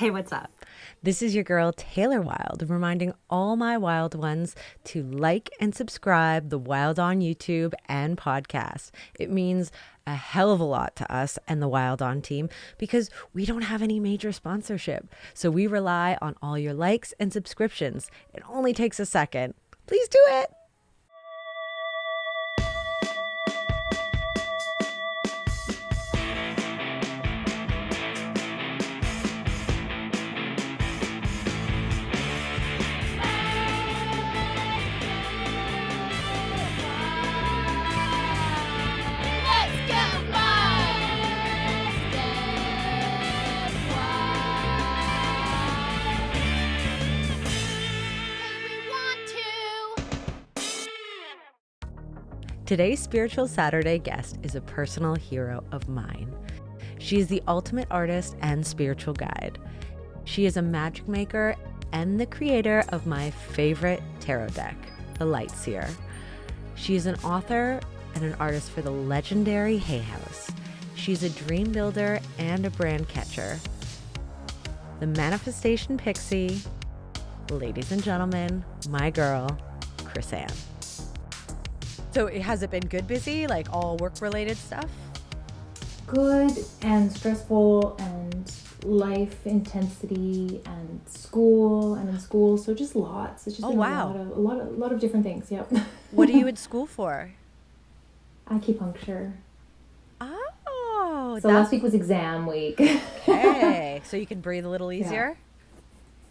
Hey, what's up? This is your girl, Taylor Wilde, reminding all my wild ones to like and subscribe the Wild on YouTube and podcast. It means a hell of a lot to us and the Wild on team because we don't have any major sponsorship. So we rely on all your likes and subscriptions. It only takes a second. Please do it. Today's Spiritual Saturday guest is a personal hero of mine. She is the ultimate artist and spiritual guide. She is a magic maker and the creator of my favorite tarot deck, the Light Seer. She is an author and an artist for the legendary Hay House. She's a dream builder and a brand catcher. The manifestation pixie, ladies and gentlemen, my girl, Chris-Anne. So has it been good busy, like all work-related stuff? Good and stressful and life intensity and school and in school. So just lots. It's just been a lot of different things. Yep. What are you in school for? Acupuncture. Oh, so last week was exam week. Okay, so you can breathe a little easier?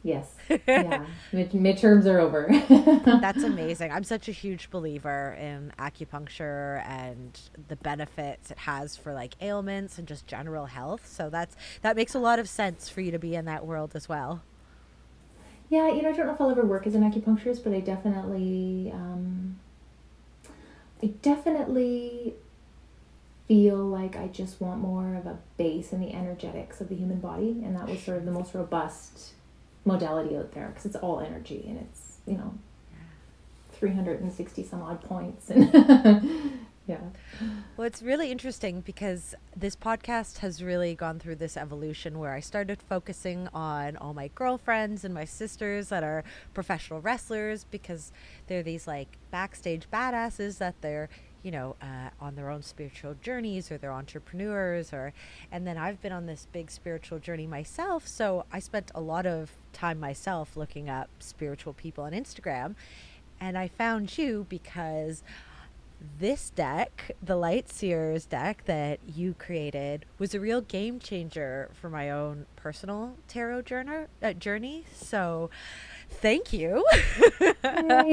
Yes. Yeah. Midterms are over. That's amazing. I'm such a huge believer in acupuncture and the benefits it has for like ailments and just general health. So that makes a lot of sense for you to be in that world as well. Yeah, I don't know if I'll ever work as an acupuncturist, but I definitely feel like I just want more of a base in the energetics of the human body, and that was sort of the most robust modality out there because it's all energy and it's 360 some odd points and yeah. Well, it's really interesting because this podcast has really gone through this evolution where I started focusing on all my girlfriends and my sisters that are professional wrestlers because they're these like backstage badasses that they're on their own spiritual journeys or they're entrepreneurs and then I've been on this big spiritual journey myself. So I spent a lot of time myself looking up spiritual people on Instagram, and I found you because this deck, the Light Seers deck that you created, was a real game changer for my own personal tarot journey. So thank you. That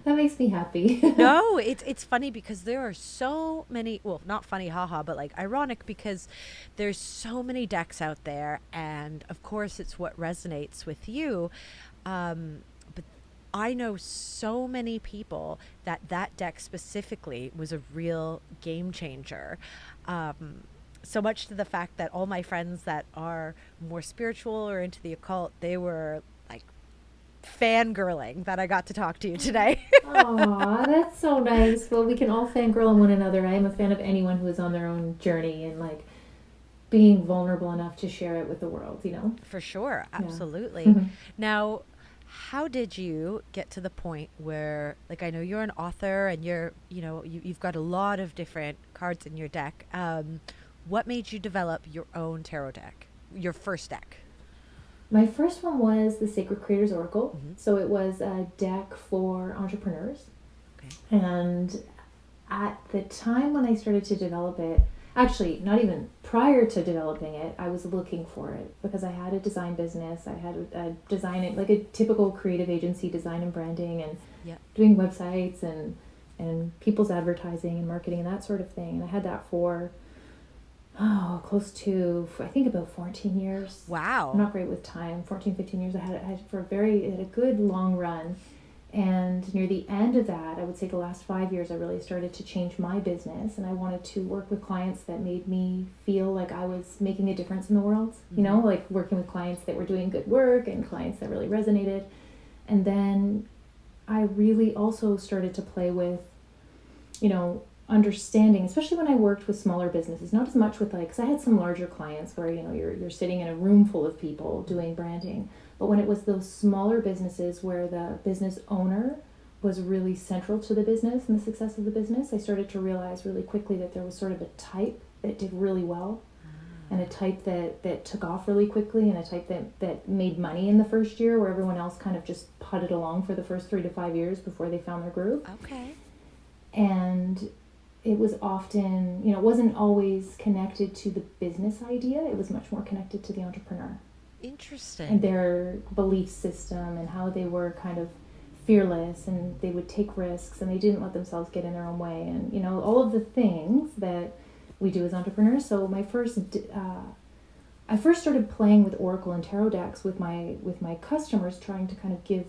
makes me happy. No, it's funny because there are so many, well, not funny, haha, but like ironic because there's so many decks out there, and of course it's what resonates with you. But I know so many people that deck specifically was a real game changer. So much to the fact that all my friends that are more spiritual or into the occult, they were like fangirling that I got to talk to you today. Aw, that's so nice. Well, we can all fangirl on one another. I am a fan of anyone who is on their own journey and like being vulnerable enough to share it with the world, For sure. Absolutely. Yeah. Now, how did you get to the point where, like, I know you're an author and you've got a lot of different cards in your deck. What made you develop your own tarot deck, your first deck? My first one was the Sacred Creators Oracle. Mm-hmm. So it was a deck for entrepreneurs. Okay. And at the time when I started to develop it, actually not even prior to developing it, I was looking for it because I had a design business. I had a design, like a typical creative agency, design and branding, and doing websites and people's advertising and marketing and that sort of thing. And I had that for close to, I think, about 14 years. Wow. I'm not great with time. 14, 15 years. I had it for a good long run. And near the end of that, I would say the last 5 years, I really started to change my business, and I wanted to work with clients that made me feel like I was making a difference in the world. Mm-hmm. Like working with clients that were doing good work and clients that really resonated. And then I really also started to play with, understanding, especially when I worked with smaller businesses, not as much with like, because I had some larger clients where, you know, you're sitting in a room full of people doing branding. But when it was those smaller businesses where the business owner was really central to the business and the success of the business, I started to realize really quickly that there was sort of a type that did really well, and a type that took off really quickly, and a type that made money in the first year, where everyone else kind of just putted along for the first 3 to 5 years before they found their groove. Okay. And it was often, you know, it wasn't always connected to the business idea. It was much more connected to the entrepreneur. Interesting. And their belief system and how they were kind of fearless, and they would take risks, and they didn't let themselves get in their own way, and, you know, all of the things that we do as entrepreneurs. So I first started playing with Oracle and tarot decks with my customers, trying to kind of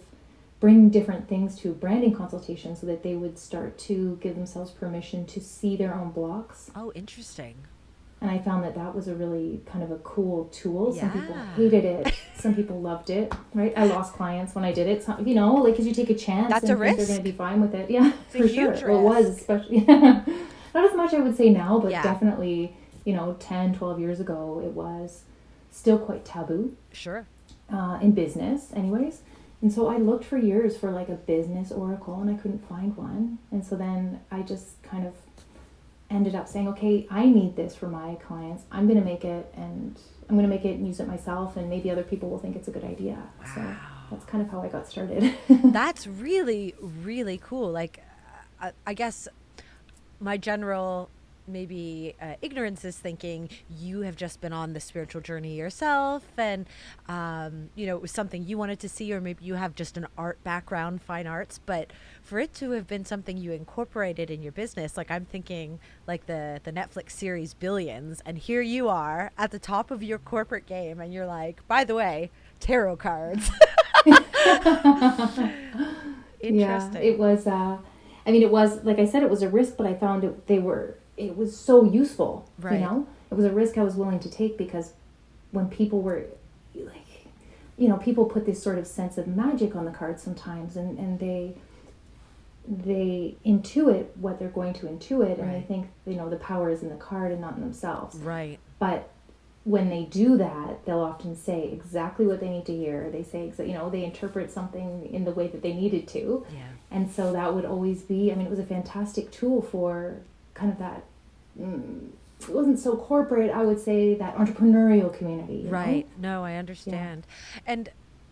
bring different things to branding consultation so that they would start to give themselves permission to see their own blocks. Oh, interesting. And I found that was a really kind of a cool tool. Some people Yeah. hated it. Some people loved it, right? I lost clients when I did it. Some, you know, like, because you take a chance That's and a think risk. they're going to be fine with it. Yeah, It's a for sure. huge Well, it was, risk. especially, not as much I would say now, but Yeah. definitely, you know, 10, 12 years ago, it was still quite taboo Sure. in business anyways. And so I looked for years for like a business oracle, and I couldn't find one. And so then I just kind of ended up saying, okay, I need this for my clients. I'm going to make it, and I'm going to make it and use it myself, and maybe other people will think it's a good idea. Wow. So that's kind of how I got started. That's really, really cool. Like, I guess my general maybe ignorance is thinking you have just been on the spiritual journey yourself, and you know, it was something you wanted to see, or maybe you have just an art background, fine arts, but for it to have been something you incorporated in your business, like I'm thinking like the Netflix series Billions, and here you are at the top of your corporate game, and you're like, by the way, tarot cards. Interesting. Yeah, it was, I mean, it was, like I said, it was a risk, but I found it was so useful, Right. you know? It was a risk I was willing to take, because when people were, like, you know, people put this sort of sense of magic on the cards sometimes, and they intuit what they're going to intuit, and they Right. think, you know, the power is in the card and not in themselves. Right. But when they do that, they'll often say exactly what they need to hear. They say, you know, they interpret something in the way that they needed to. Yeah. And so that would always be, I mean, it was a fantastic tool for kind of that, it wasn't so corporate, I would say, that entrepreneurial community. You Right. know? No, I understand. And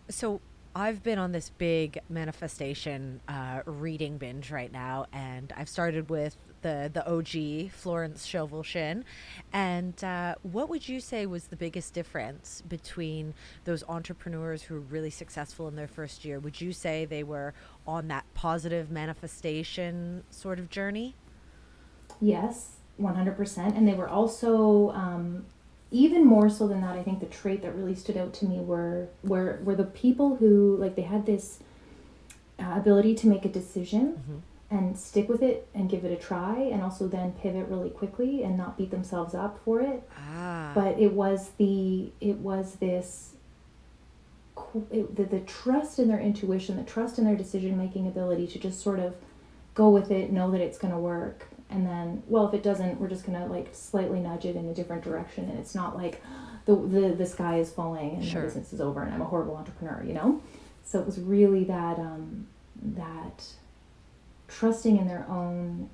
so I've been on this big manifestation reading binge right now, and I've started with the OG Florence Scovel Shinn. And what would you say was the biggest difference between those entrepreneurs who were really successful in their first year? Would you say they were on that positive manifestation sort of journey? Yes, 100%. And they were also, even more so than that, I think the trait that really stood out to me were the people who, like, they had this ability to make a decision and stick with it and give it a try, and also then pivot really quickly and not beat themselves up for it. But it was the trust in their intuition, the trust in their decision-making ability to just sort of go with it, know that it's going to work. And then, well, if it doesn't, we're just going to like slightly nudge it in a different direction. And it's not like the sky is falling and Sure. the business is over and I'm a horrible entrepreneur, you know? So it was really that trusting in their own,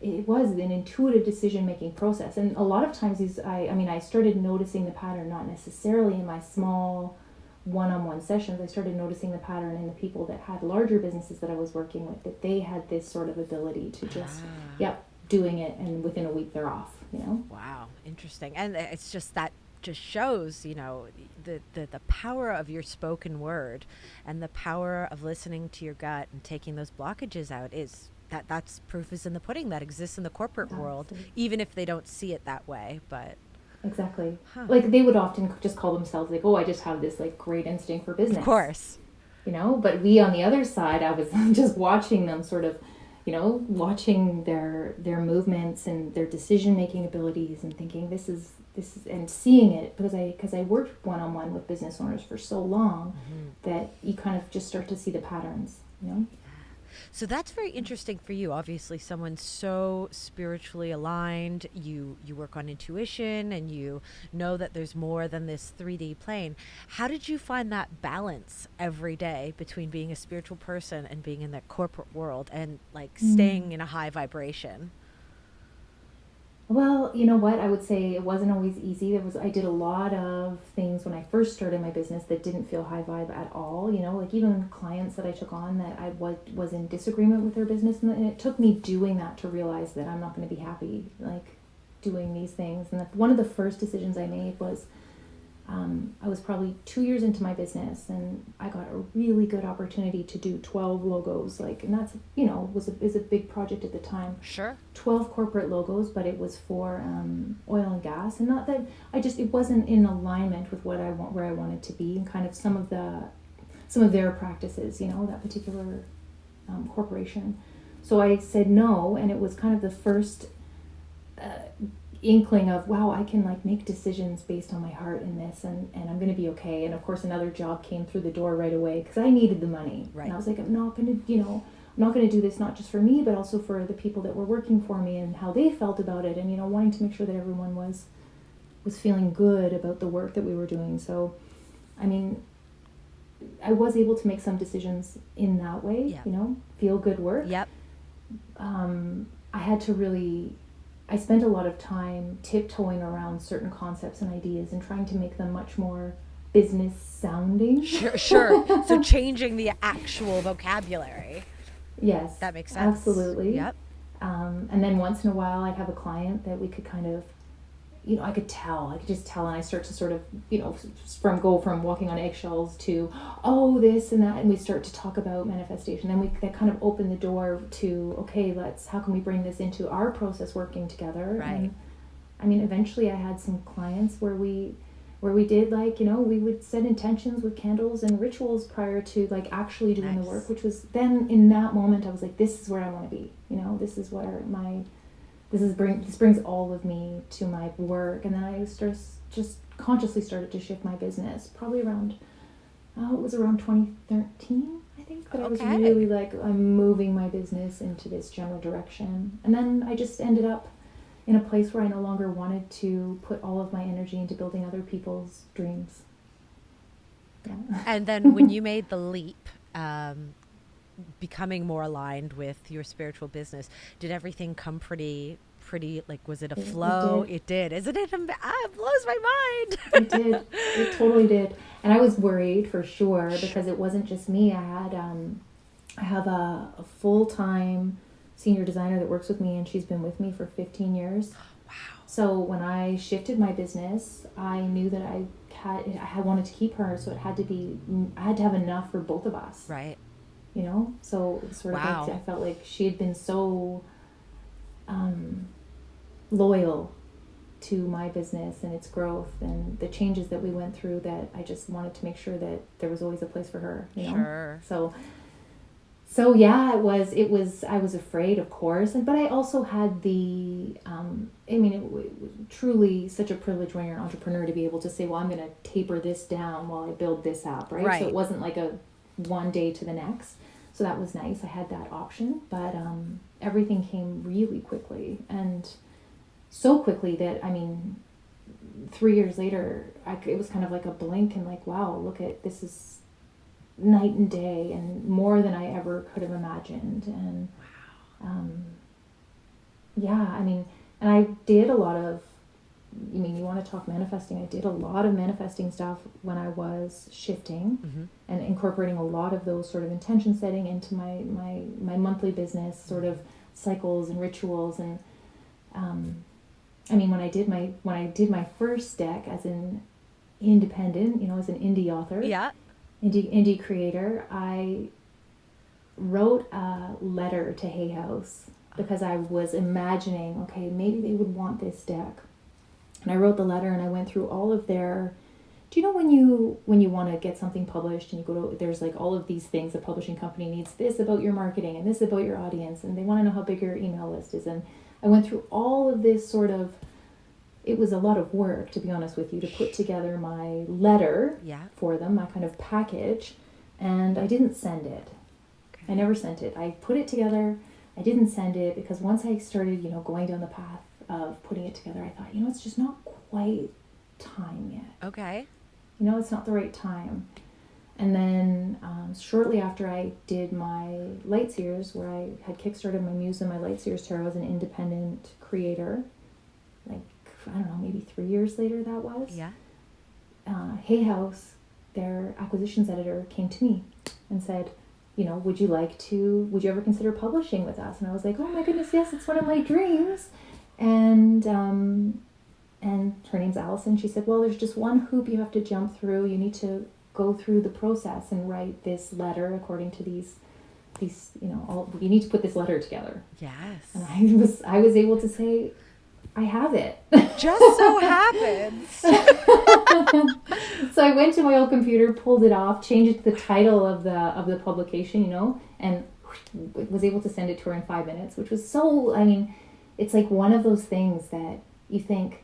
it was an intuitive decision-making process. And a lot of times I started noticing the pattern, not necessarily in my small one-on-one sessions. I started noticing the pattern in the people that had larger businesses that I was working with, that they had this sort of ability to just, doing it, and within a week they're off, you know? Wow, interesting. And it's just that just shows, you know, the power of your spoken word and the power of listening to your gut and taking those blockages out. Is that's proof is in the pudding that exists in the corporate world, even if they don't see it that way. But exactly. Like, they would often just call themselves like, oh, I just have this like great instinct for business. Of course. You know, but we on the other side, I was just watching them sort of, you know, watching their movements and their decision-making abilities and thinking this is and seeing it, because I worked one-on-one with business owners for so long that you kind of just start to see the patterns, you know? So that's very interesting for you. Obviously, someone so spiritually aligned. You work on intuition, and you know that there's more than this 3D plane. How did you find that balance every day between being a spiritual person and being in that corporate world and like staying in a high vibration? Well, you know what? I would say it wasn't always easy. I did a lot of things when I first started my business that didn't feel high vibe at all. You know, like even clients that I took on that I was in disagreement with their business, and it took me doing that to realize that I'm not going to be happy like doing these things. And one of the first decisions I made was I was probably 2 years into my business, and I got a really good opportunity to do 12 logos. Like, and that's, you know, is a big project at the time. Sure. 12 corporate logos, but it was for oil and gas, and not that it wasn't in alignment with what where I wanted to be, and kind of some of their practices, you know, that particular corporation. So I said no, and it was kind of the first inkling of, wow, I can like make decisions based on my heart in this, and I'm going to be okay. And of course another job came through the door right away because I needed the money. Right. And I was like, I'm not going to do this not just for me, but also for the people that were working for me and how they felt about it, and, you know, wanting to make sure that everyone was feeling good about the work that we were doing. So, I mean, I was able to make some decisions in that way, Yep. you know, feel good work. Yep. I spent a lot of time tiptoeing around certain concepts and ideas and trying to make them much more business sounding. Sure. So changing the actual vocabulary. Yes. That makes sense. Absolutely. Yep. And then once in a while I'd have a client that we could kind of, you know, I could just tell, and I start to sort of, you know, go from walking on eggshells to, oh, this and that, and we start to talk about manifestation, and that kind of opened the door to, okay, how can we bring this into our process working together? Right. And I mean, eventually I had some clients where we did, like, you know, we would set intentions with candles and rituals prior to like actually doing Nice. the work, which was then in that moment I was like, this is where I want to be, you know, this is where this brings all of me to my work. And then I just consciously started to shift my business probably around, it was around 2013, I think, that I was Okay. really like, I'm moving my business into this general direction. And then I just ended up in a place where I no longer wanted to put all of my energy into building other people's dreams. Yeah. And then when you made the leap, becoming more aligned with your spiritual business, did everything come pretty, like, was it a flow? It did. Isn't it? It blows my mind. It did. It totally did. And I was worried for sure because it wasn't just me. I have a full-time senior designer that works with me, and she's been with me for 15 years. Wow. So when I shifted my business, I knew that I wanted to keep her, so I had to have enough for both of us. Right. You know, so it was sort of Wow. like I felt like she had been so loyal to my business and its growth and the changes that we went through, that I just wanted to make sure that there was always a place for her, you know? Sure. So yeah, I was afraid, of course, but I also had it was truly such a privilege when you're an entrepreneur to be able to say, well, I'm going to taper this down while I build this up, right? Right. So it wasn't like a one day to the next. So that was nice. I had that option, but everything came really quickly, and so quickly that, 3 years later, it was kind of like a blink, and like, wow, look at this, is night and day, and more than I ever could have imagined. And and I did a lot of, you want to talk manifesting, I did a lot of manifesting stuff when I was shifting, Mm-hmm. and incorporating a lot of those sort of intention setting into my monthly business sort of cycles and rituals. And when I did my first deck as an independent, as an indie author, Yeah. indie creator, I wrote a letter to Hay House because I was imagining, okay, maybe they would want this deck. And I wrote the letter, and I went through all of their, do you know when you want to get something published and you go to, there's like all of these things, the publishing company needs this about your marketing and this about your audience, and they want to know how big your email list is. And I went through all of this sort of, it was a lot of work, to be honest with you, to put together my letter Yeah. for them, my kind of package, and I didn't send it. I never sent it. I put it together. I didn't send it because once I started, going down the path of putting it together, I thought, it's just not quite time yet. Okay. It's not the right time. And then shortly after I did my Lightseers, where I had kickstarted my Muse and my Lightseers Tarot as an independent creator, like, I don't know, maybe 3 years later that was. Yeah. Hay House, their acquisitions editor, came to me and said, would you ever consider publishing with us? And I was like, oh my goodness, yes, it's one of my dreams. And her name's Allison. She said, well, there's just one hoop you have to jump through. You need to go through the process and write this letter according to these, you need to put this letter together. Yes. And I was able to say, I have it. Just so happens. So I went to my old computer, pulled it off, changed the title of the publication, and was able to send it to her in 5 minutes, which was so, it's like one of those things that you think,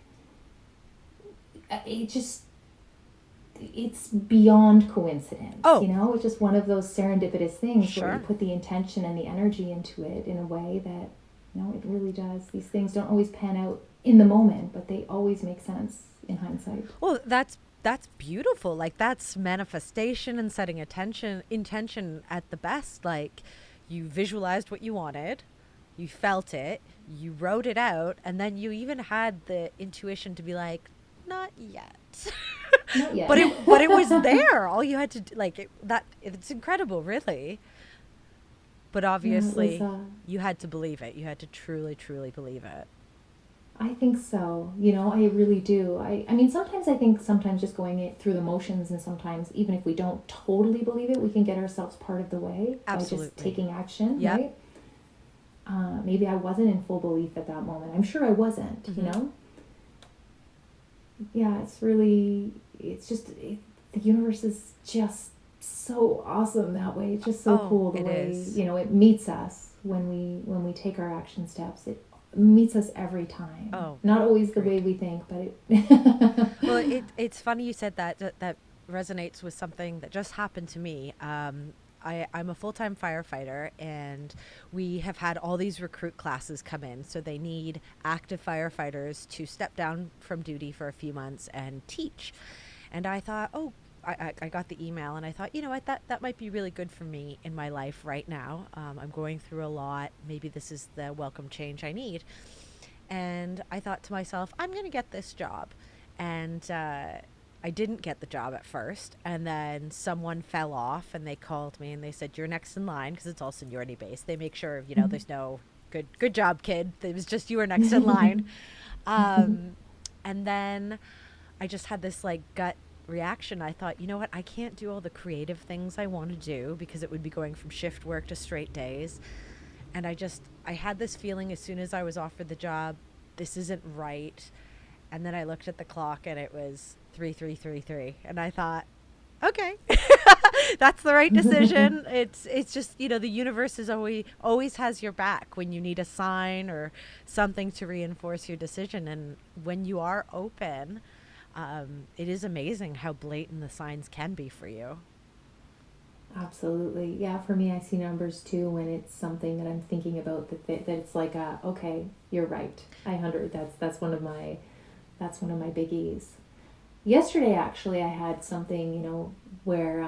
it's beyond coincidence. Oh. It's just one of those serendipitous things Sure. where you put the intention and the energy into it in a way that, it really does. These things don't always pan out in the moment, but they always make sense in hindsight. Well, that's beautiful. Like, that's manifestation and setting intention at the best. Like, you visualized what you wanted, you felt it, you wrote it out, and then you even had the intuition to be like, not yet. Not yet. but it was there. All you had to do, it's incredible, really. But obviously, yeah, you had to believe it. You had to truly, truly believe it. I think so. I really do. I think sometimes just going through the motions, and sometimes even if we don't totally believe it, we can get ourselves part of the way. Absolutely. By just taking action, Yep. right? Maybe I wasn't in full belief at that moment. I'm sure I wasn't, Mm-hmm. Yeah, the universe is just so awesome that way. It's just so cool the way, is. It meets us when we take our action steps. It meets us every time. Oh, not always the great. way we think, but it Well, it's funny you said that resonates with something that just happened to me. I'm a full-time firefighter, and we have had all these recruit classes come in. So they need active firefighters to step down from duty for a few months and teach. And I thought, I got the email, and I thought, you know what, that might be really good for me in my life right now. I'm going through a lot. Maybe this is the welcome change I need. And I thought to myself, I'm going to get this job. And I didn't get the job at first. And then someone fell off, and they called me and they said, you're next in line, because it's all seniority based. They make sure, there's no good job, kid. It was just you were next in line. And then I just had this gut reaction. I thought, you know what, I can't do all the creative things I want to do because it would be going from shift work to straight days. And I had this feeling as soon as I was offered the job, this isn't right. And then I looked at the clock, and it was 3:33, and I thought, okay, that's the right decision. It's just, the universe is always has your back when you need a sign or something to reinforce your decision. And when you are open, it is amazing how blatant the signs can be for you. Absolutely. Yeah, for me, I see numbers too when it's something that I'm thinking about that it's like, okay, you're right. That's one of my biggies. Yesterday, actually, I had something, where,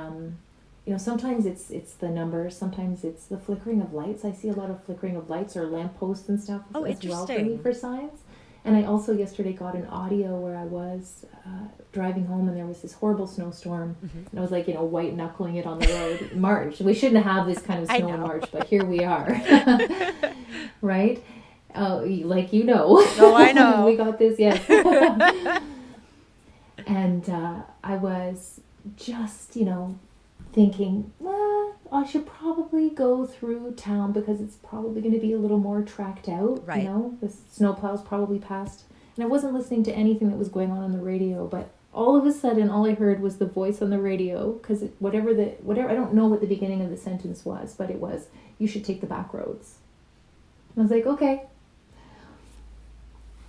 sometimes it's the numbers, sometimes it's the flickering of lights. I see a lot of flickering of lights or lampposts and stuff as well for me for signs. And I also yesterday got an audio where I was driving home, and there was this horrible snowstorm. Mm-hmm. And I was white knuckling it on the road. March. We shouldn't have this kind of snow in March, but here we are. Right? Oh, Oh, I know. We got this, yes. And I was just, thinking, well, I should probably go through town because it's probably going to be a little more tracked out. Right. The snowplows probably passed. And I wasn't listening to anything that was going on the radio, but all of a sudden, all I heard was the voice on the radio, because whatever, I don't know what the beginning of the sentence was, but it was, you should take the back roads. And I was like, okay.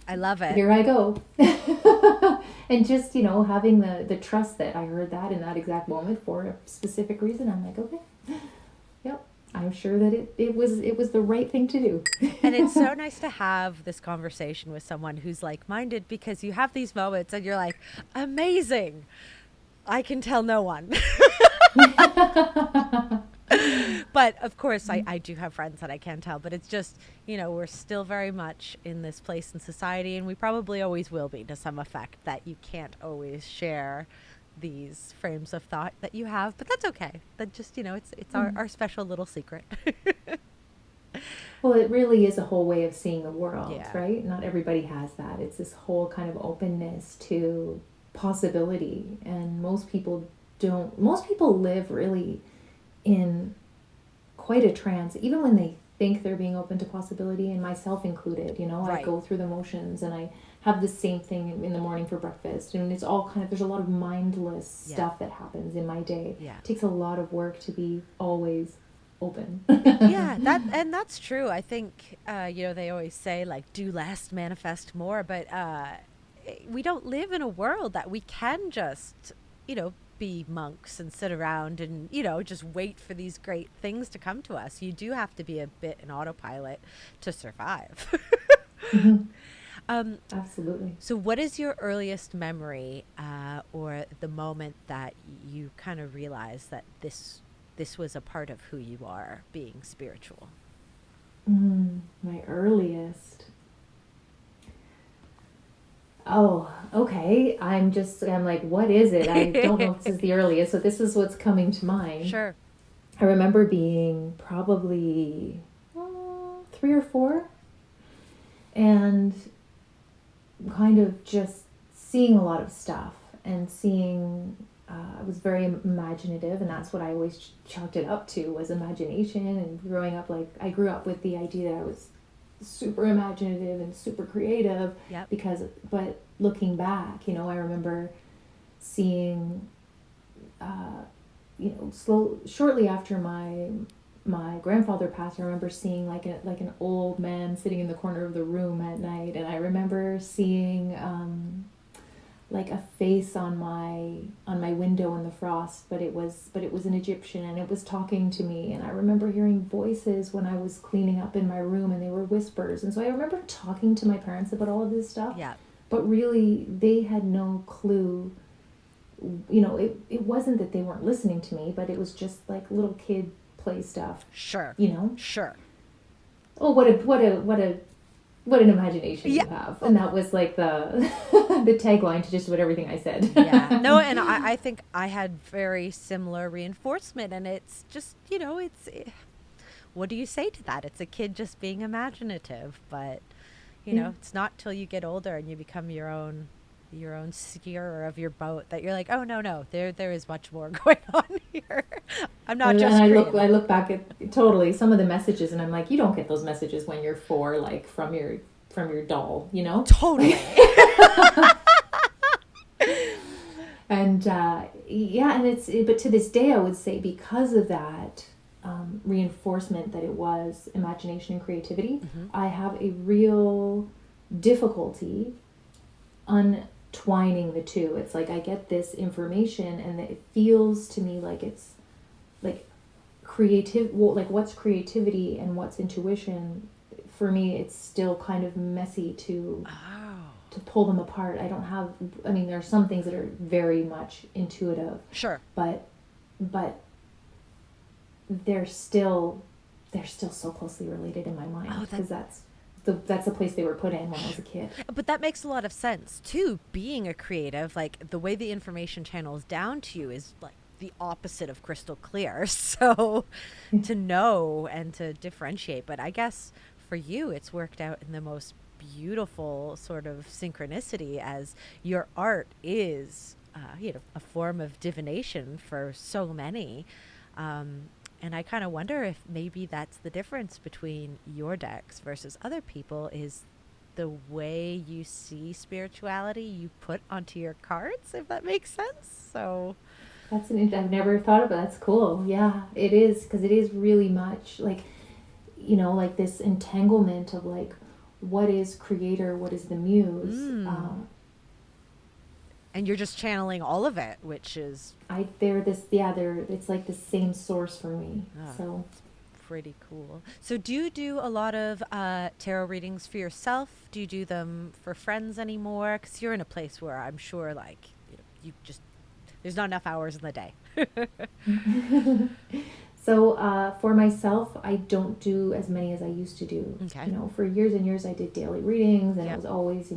I love it. Here I go. And just, having the trust that I heard that in that exact moment for a specific reason, I'm like, okay, yep. I'm sure that it was the right thing to do. And it's so nice to have this conversation with someone who's like-minded, because you have these moments and you're like, amazing. I can tell no one. But of course, I do have friends that I can tell, but it's just, we're still very much in this place in society, and we probably always will be to some effect, that you can't always share these frames of thought that you have, but that's okay. That just, it's our special little secret. Well, it really is a whole way of seeing the world, Yeah. right? Not everybody has that. It's this whole kind of openness to possibility, and most people don't. Most people live really in quite a trance, even when they think they're being open to possibility, and myself included. Right. I go through the motions, and I have the same thing in the morning for breakfast, and it's all kind of, there's a lot of mindless stuff that happens in my day. Yeah. It takes a lot of work to be always open. Yeah, that's true. I think they always say, like, do less, manifest more, but we don't live in a world that we can just be monks and sit around and just wait for these great things to come to us. You do have to be a bit an autopilot to survive. Absolutely. So what is your earliest memory or the moment that you kind of realized that this was a part of who you are, being spiritual? My earliest. Oh, okay. I'm like, what is it? I don't know if this is the earliest, so this is what's coming to mind. Sure. I remember being probably 3 or 4, and kind of just seeing a lot of stuff, and seeing, I was very imaginative, and that's what I always chalked it up to, was imagination. And growing up, I grew up with the idea that I was super imaginative and super creative. Yep. But looking back, I remember seeing, shortly after my grandfather passed, I remember seeing like an old man sitting in the corner of the room at night, and I remember seeing like a face on my window in the frost, but it was an Egyptian, and it was talking to me. And I remember hearing voices when I was cleaning up in my room, and they were whispers. And so I remember talking to my parents about all of this stuff. Yeah. But really, they had no clue. It wasn't that they weren't listening to me, but it was just like little kid play stuff. Sure. Sure. Oh, what an imagination you have. And that was like the the tagline to just about everything I said. Yeah. No, and I think I had very similar reinforcement, and it's just, what do you say to that? It's a kid just being imaginative, but it's not till you get older and you become your own steerer of your boat that you're like, oh no, there is much more going on here. I'm not just. And I look back at totally some of the messages, and I'm like, you don't get those messages when you're 4, like from your doll, Totally. And but to this day, I would say, because of that reinforcement that it was imagination and creativity, I have a real difficulty untwining the two. It's like I get this information, and it feels to me like it's like like what's creativity and what's intuition. For me, it's still kind of messy to pull them apart. There are some things that are very much intuitive. Sure. But they're still so closely related in my mind, because that's the place they were put in when I was a kid. But that makes a lot of sense too. Being a creative, like the way the information channels down to you is like the opposite of crystal clear. So to know and to differentiate, but I guess for you, it's worked out in the most beautiful sort of synchronicity, as your art is, a form of divination for so many. And I kind of wonder if maybe that's the difference between your decks versus other people, is the way you see spirituality you put onto your cards, if that makes sense. So I've never thought about it. That's cool. Yeah, it is, because it is really much like, like this entanglement of like, what is creator, what is the muse. And you're just channeling all of it, which is... it's like the same source for me. So Pretty cool. So, do you do a lot of tarot readings for yourself? Do you do them for friends anymore? Because you're in a place where I'm sure, like, you just there's not enough hours in the day. So for myself, I don't do as many as I used to do. Okay. You know, for years and years, I did daily readings, and I Yep. was always,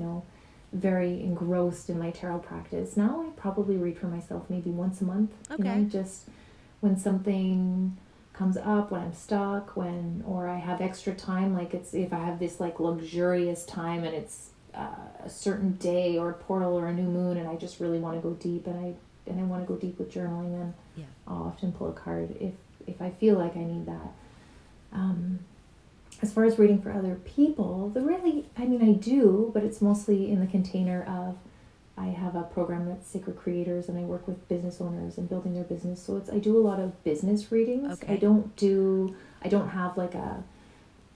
very engrossed in my tarot practice. Now I probably read for myself maybe once a month. Okay. Just when something comes up, when I'm stuck, or I have extra time, like if I have this like luxurious time and it's a certain day or a portal or a new moon, and I just really want to go deep, and I want to go deep with journaling, then Yeah. I'll often pull a card if I feel like I need that. As far as reading for other people, I do, but it's mostly in the container of I have a program that's Sacred Creators, and I work with business owners and building their business. So I do a lot of business readings. Okay. I don't have like a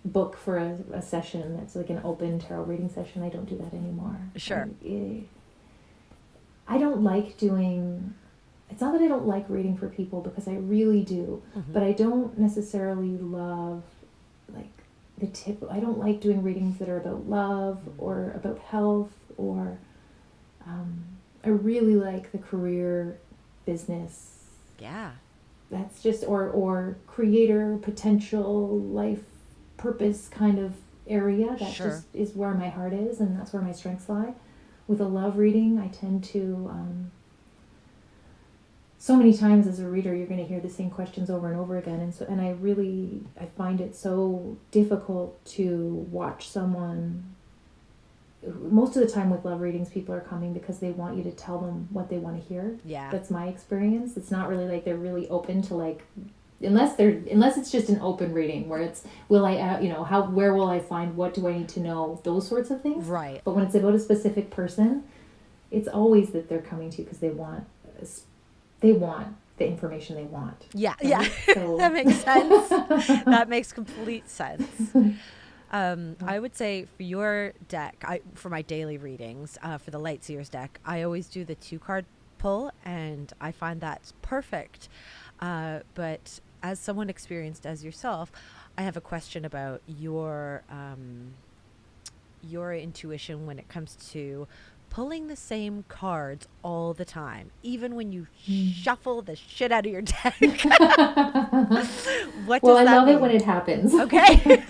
book for a session that's like an open tarot reading session. I don't do that anymore. Sure. I don't like doing. It's not that I don't like reading for people, because I really do, but I don't necessarily love like the tip. I don't like doing readings that are about love or about health, or I really like the career, business. Yeah. That's just or creator, potential, life purpose kind of area. That Sure. just is where my heart is, and that's where my strengths lie. With a love reading, I tend to so many times as a reader, you're going to hear the same questions over and over again, and I find it so difficult to watch someone. Most of the time with love readings, people are coming because they want you to tell them what they want to hear. Yeah. That's my experience. It's not really like they're really open to like, unless it's just an open reading where it's where will I find, what do I need to know, those sorts of things. Right. But when it's about a specific person, it's always that they're coming to you because they want the information they want. Yeah. Right? Yeah. So That makes sense. That makes complete sense. I would say for your deck, for my daily readings, for the Light Seers deck, I always do the 2-card pull, and I find that's perfect. But as someone experienced as yourself, I have a question about your intuition when it comes to pulling the same cards all the time, even when you shuffle the shit out of your deck. What well, does I that love mean? it when it happens. Okay.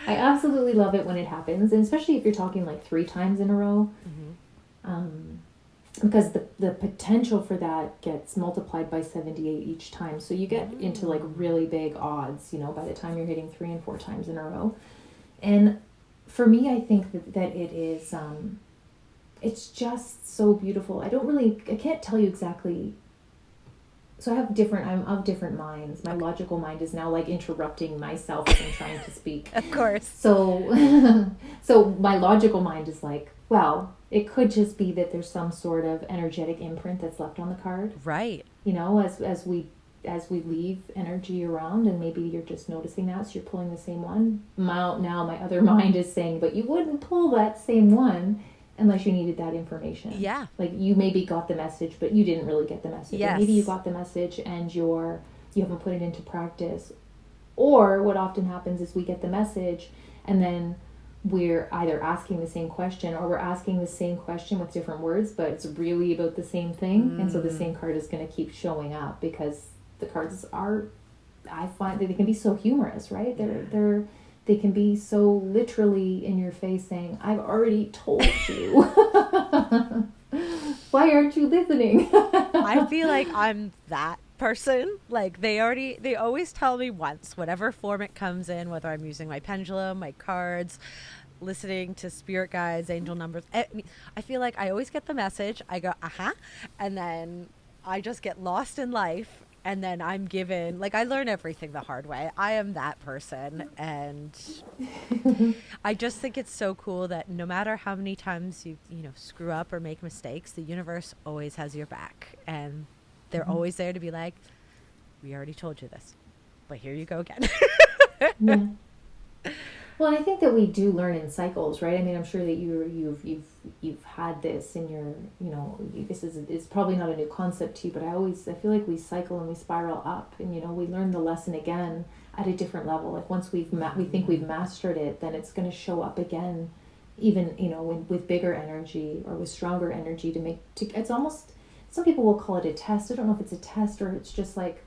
I absolutely love it when it happens, and especially if you're talking like 3 times in a row, because the potential for that gets multiplied by 78 each time. So you get into like really big odds, by the time you're hitting 3 and 4 times in a row. And for me, I think that it is, it's just so beautiful. I can't tell you exactly. So I'm of different minds. My logical mind is now like interrupting myself as I'm trying to speak. Of course. So, so my logical mind is like, well, it could just be that there's some sort of energetic imprint that's left on the card. Right. As we leave energy around, and maybe you're just noticing that, so you're pulling the same one. Now my other mind is saying, but you wouldn't pull that same one unless you needed that information. Yeah. Like you maybe got the message, but you didn't really get the message. Yes. Or maybe you got the message and you haven't put it into practice. Or what often happens is we get the message and then we're either asking the same question, or we're asking the same question with different words, but it's really about the same thing. And so the same card is going to keep showing up, because the cards I find that they can be so humorous, right? They can be so literally in your face saying, I've already told you. Why aren't you listening? I feel like I'm that person. Like they always tell me once, whatever form it comes in, whether I'm using my pendulum, my cards, listening to spirit guides, angel numbers. I feel like I always get the message. I go, and then I just get lost in life. And then I'm given, like, I learn everything the hard way. I am that person. And I just think it's so cool that no matter how many times you screw up or make mistakes, the universe always has your back. And they're always there to be like, we already told you this, but here you go again. Yeah. Well, I think that we do learn in cycles, right? I mean, I'm sure that you've had this in your, this is probably not a new concept to you, but I feel like we cycle and we spiral up, and we learn the lesson again at a different level. Like once we think we've mastered it, then it's going to show up again, even, you know, with bigger energy or with stronger energy it's almost, some people will call it a test. I don't know if it's a test or it's just like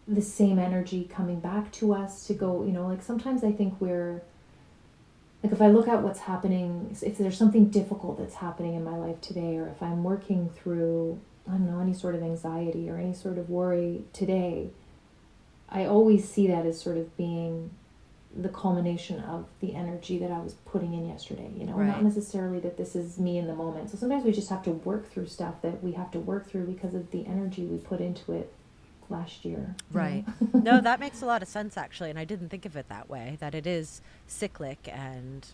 the same energy coming back to us to go, you know, like sometimes I think like if I look at what's happening, if there's something difficult that's happening in my life today, or if I'm working through, I don't know, any sort of anxiety or any sort of worry today, I always see that as sort of being the culmination of the energy that I was putting in yesterday, you know, not necessarily that this is me in the moment. So sometimes we just have to work through stuff that we have to work through because of the energy we put into it last year. Right. No, that makes a lot of sense, actually. And I didn't think of it that way, that it is cyclic. And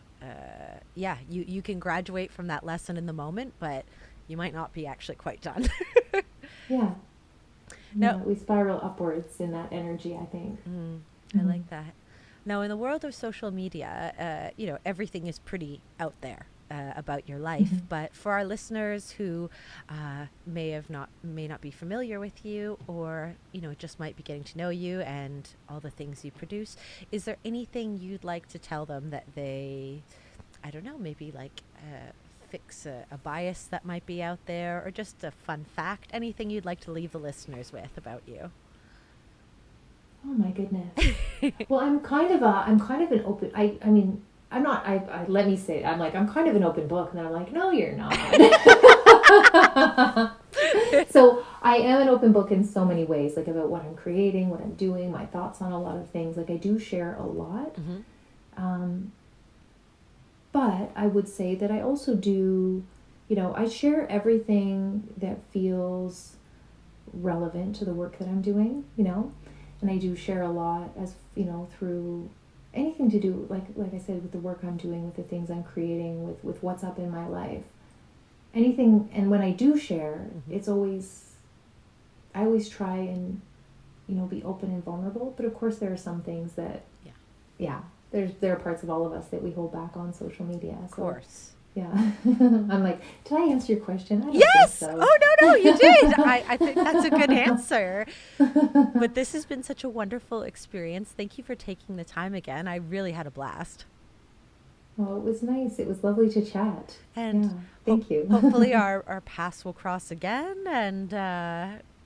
you can graduate from that lesson in the moment, but you might not be actually quite done. Yeah. No, we spiral upwards in that energy, I think. I like that. Now, in the world of social media, you know, everything is pretty out there about your life. But for our listeners who may not be familiar with you, or, you know, just might be getting to know you and all the things you produce, is there anything you'd like to tell them that they, I don't know, maybe like fix a bias that might be out there, or just a fun fact, anything you'd like to leave the listeners with about you? Oh my goodness. Well, I'm kind of an open, I mean, I'm not, let me say it, I'm kind of an open book, and then I'm like, no, you're not. So I am an open book in so many ways, like about what I'm creating, what I'm doing, my thoughts on a lot of things. Like I do share a lot. But I would say that I also do, you know, I share everything that feels relevant to the work that I'm doing, you know, and I do share a lot, as, you know, through anything to do, like I said, with the work I'm doing, with the things I'm creating, with what's up in my life, anything. And when I do share, it's always, I always try and, you know, be open and vulnerable. But of course there are some things that, there are parts of all of us that we hold back on social media. So, of course. Yeah. I'm like, did I answer your question? I don't Yes. think so. Oh, no, you did. I think that's a good answer. But this has been such a wonderful experience. Thank you for taking the time again. I really had a blast. Well, it was nice. It was lovely to chat. And thank you. Hopefully our paths will cross again. And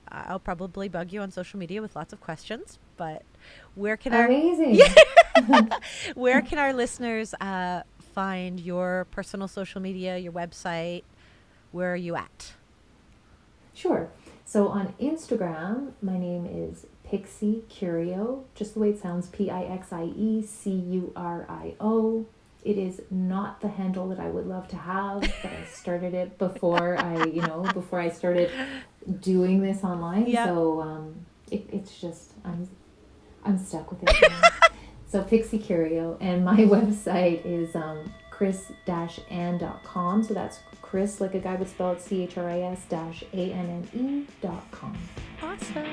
I'll probably bug you on social media with lots of questions. But where can where can our listeners find your personal social media, your website? Where are you at? Sure. So on Instagram, my name is Pixie Curio, just the way it sounds, PIXIECURIO. It is not the handle that I would love to have, but I started it before I started doing this online. Yep. So it's just, I'm stuck with it now. So Pixie Curio, and my website is Chris-Anne.com. So that's Chris, like a guy would spell it, CHRIS-ANNE.com. Awesome.